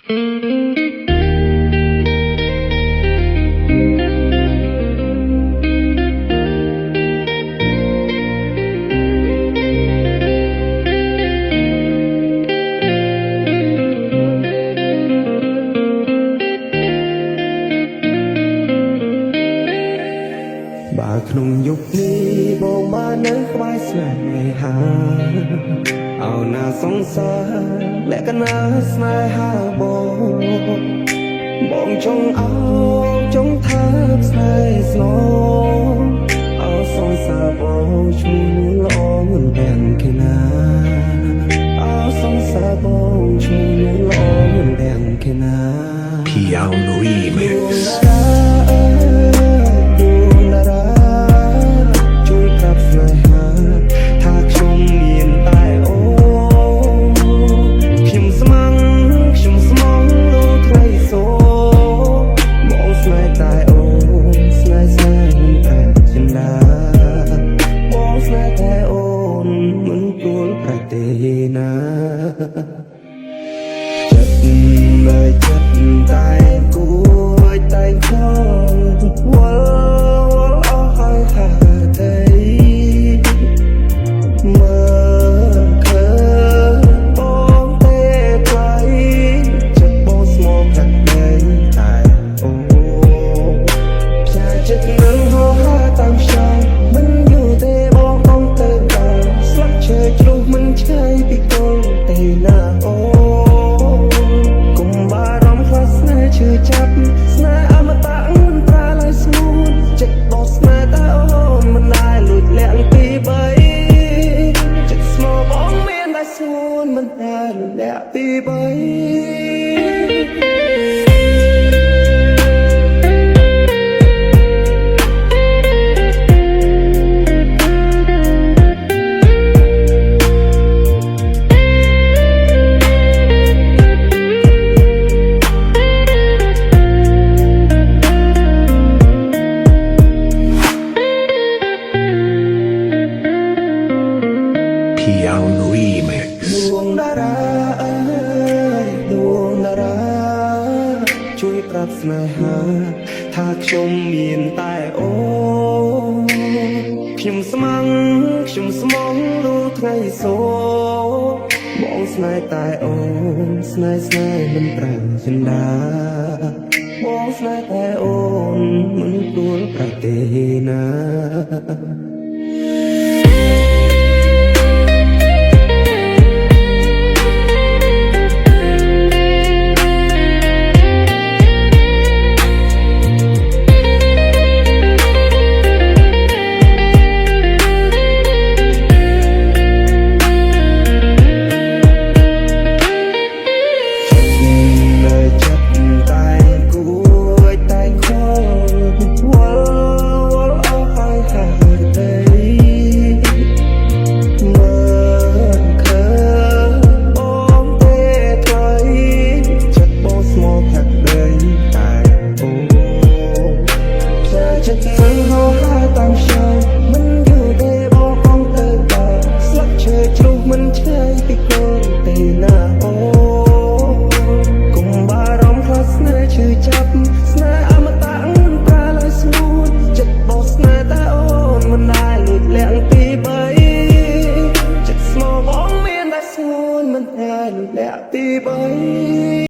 បើក្នុងយុគនេះបងបាននៅក្បែរស្នេហាអោណាសង្សារលក្ខណៈស្នេហាបងចង់អោចង់ថាស្នេហ៍ស្នងអោសង្សារបងឈ្មោះល្អមិនដឹងគេណាអោសង្សារបងឈ្មោះល្អមិនដឹងគេណា Piano Remix ចិត្តលើចិត្តតែគួរតែខំវល់អស់ហើយខាតែមើលឃើញបងទេថ្លៃចិត្តបងស្មោកកាត់ដីតែអូផ្សាយចិត្តនឹងហោហាតាមខ្យល់មិនយូរទេបងទៅដល់ស្លាប់ឈើជ្រុះមិនឆ្ងាយពីកូនទេណាអូឈឺចាប់ស្នេហ៍អមតៈមិនប្រាឡើយស្ងួនចិត្តបោះស្នេហ៍តែអូនមិនដែលលួចលាក់ពីបីចិត្តស្មោះបងមានតែស្ងួនមិនដែលលួចលាក់ពីបីPiano Remix ดวงดาราดวงดาราช่วยปรับស្នេហាថាខ្ញុំមានតែអូខ្ញុំស្មងរូថ្ងៃសូបងស្នេហ៍តែអូនស្នេហ៍មិនប្រាំចិន្តាបងស្នេហ៍តែអូនមិនដួលប្រទេណា